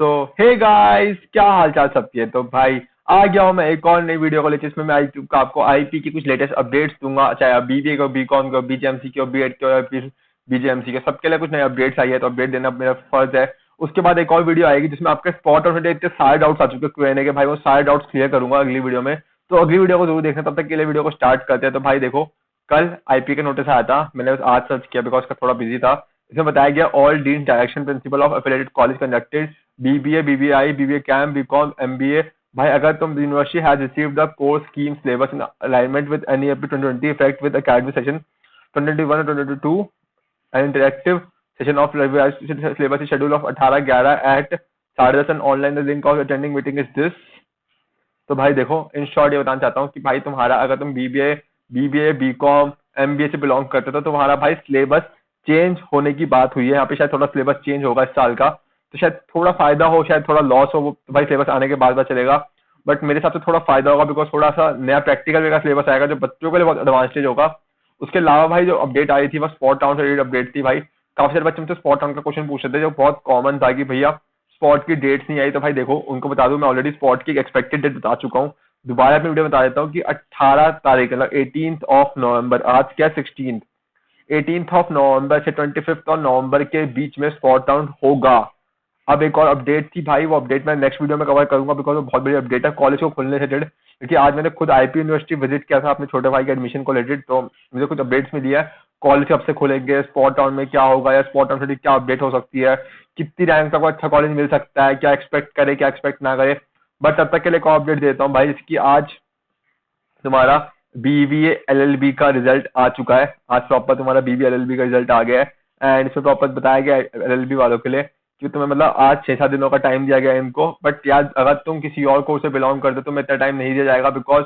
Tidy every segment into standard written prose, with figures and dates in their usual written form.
सो hey guys, क्या हाल चाल सबके। तो भाई आ गया हूँ मैं एक और नई वीडियो को लेकर, जिसमें मैं आपको आईपी की कुछ लेटेस्ट अपडेट्स दूंगा, चाहे आप बीबीए को, बीकॉम को, बीजेएमसी को, बीएड को या फिर बीजेएमसी के, सबके लिए कुछ नए अपडेट्स आई है तो अपडेट देना मेरा फर्ज है। उसके बाद एक और वीडियो आएगी जिसमें आपके स्पॉट और इतने सारे डाउट्स आ चुके क्यूएनए के, भाई वो सारे डाउट्स क्लियर करूंगा अगली वीडियो में। तो अगली वीडियो को जरूर देखना। तब तक के लिए वीडियो को स्टार्ट करते हैं। तो भाई देखो, कल आईपी का नोटिस आया था, मैंने बस आज सर्च किया बिकॉज का थोड़ा बिजी था। इसमें बताया गया all dean direction principal of affiliated college conducted BBA, BBI, BBA CAM, BCom, MBA. भाई अगर तुम university has received the course scheme syllabus in alignment with any AP 2020 effect with academic session 2021 और 2022 and interactive session of syllabus schedule of 18/11 at 10:30 and online the link of attending meeting is this. तो भाई देखो, in short ये बताना चाहता हूँ कि भाई तुम्हारा अगर तुम बीबीए, बीकॉम, एमबीए से बिलोंग करते हो तो तुम्हारा भाई सिलेबस चेंज होने की बात हुई है। यहाँ पे शायद थोड़ा सिलेबस चेंज होगा इस साल का, तो शायद थोड़ा फायदा हो, शायद थोड़ा लॉस हो, वो भाई सिलेबस आने के बाद पता चलेगा। बट मेरे हिसाब से थोड़ा फायदा होगा बिकॉज थोड़ा सा नया प्रैक्टिकल वे का सिलेबस आएगा जो बच्चों के लिए बहुत एडवांटेज होगा। उसके अलावा भाई जो अपडेट आई थी वो स्पॉट टाउन से रिलेटेड अपडेट थी। भाई काफी सारे बच्चे मुझसे स्पॉट टाउन का क्वेश्चन पूछ रहे थे जो बहुत कॉमन था कि भैया स्पॉट की डेट्स नहीं आई। तो भाई देखो, उनको बता दूं मैं ऑलरेडी स्पॉट की एक्सपेक्टेड डेट बता चुका हूँ। दोबारा अपनी वीडियो बता देता हूँ कि 18 तारीख मतलब 18th ऑफ नवंबर, आज क्या 16th, 18th ऑफ नवंबर से 25th ऑफ नवंबर के बीच में स्पॉट डाउन होगा। अब एक और अपडेट थी भाई, वो अपडेट मैं नेक्स्ट वीडियो में कवर करूंगा बिकॉज वो बहुत बड़ी अपडेट है कॉलेज को खुलने से रिलेटेड। क्योंकि आज मैंने खुद आईपी यूनिवर्सिटी विजिट किया था अपने छोटे भाई के एडमिशन को रिलेटेड, तो मुझे कुछ अपडेट्स मिली है कॉलेज कब से खुलेंगे, स्पॉट टाउन में क्या होगा या स्पॉट टाउन से क्या अपडेट हो सकती है, कितनी रैंक तक अच्छा कॉलेज मिल सकता है, क्या एक्सपेक्ट करे क्या एक्सपेक्ट ना करे। बट तब तक के लिए एक अपडेट देता हूँ भाई, जिसकी आज तुम्हारा बीबीए एलएलबी का रिजल्ट आ चुका है। आज प्रॉपर तुम्हारा बीबीए एलएलबी का रिजल्ट आ गया है एंड इसमें प्रॉपर बताया गया एलएलबी वालों के लिए कि तुम्हें मतलब आज 6-7 दिनों का टाइम दिया गया है इनको। बट यार अगर तुम किसी और कोर्स से बिलोंग करते हो तो तुम्हें इतना टाइम नहीं दिया जाएगा बिकॉज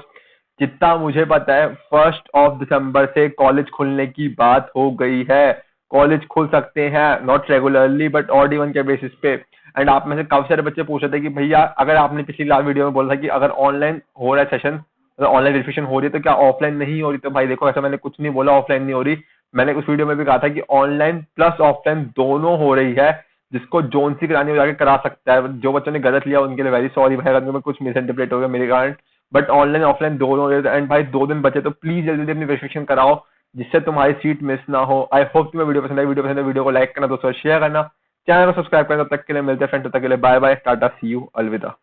जितना मुझे पता है 1 दिसंबर से कॉलेज खुलने की बात हो गई है। कॉलेज खुल सकते हैं, not regularly but odd even के बेसिस पे। एंड आप में से काफी सारे बच्चे पूछ रहे थे कि भैया अगर आपने पिछली लास्ट वीडियो में बोला था कि अगर ऑनलाइन हो रहा है सेशन, ऑनलाइन रजिस्ट्रेशन हो रही है तो क्या ऑफलाइन नहीं हो रही। तो भाई देखो, ऐसा मैंने कुछ नहीं बोला ऑफलाइन नहीं हो रही। मैंने उस वीडियो में भी कहा था कि ऑनलाइन प्लस ऑफलाइन दोनों हो रही है। जिसको जोन सी करानी हो जाके करा सकता है। जो बच्चों ने गलत लिया उनके लिए वेरी सॉरी भाई, अगर कुछ मिसइंटरप्रेट हो गया मेरे कारण। बट ऑनलाइन ऑफलाइन दोनों हो रहे एंड भाई 2 दिन बचे तो प्लीज जल्दी जल्दी अपनी रजिस्ट्रेशन कराओ जिससे तुम्हारी सीट मिस ना हो। आई होप तुम्हें वीडियो पसंद आई। वीडियो पसंद है वीडियो को लाइक करना, दोस्तों शेयर करना, चैनल को सब्सक्राइब करना। तब तक के लिए मिलते हैं फ्रेंड, तब तक के लिए bye bye, tata, see you, अलविदा।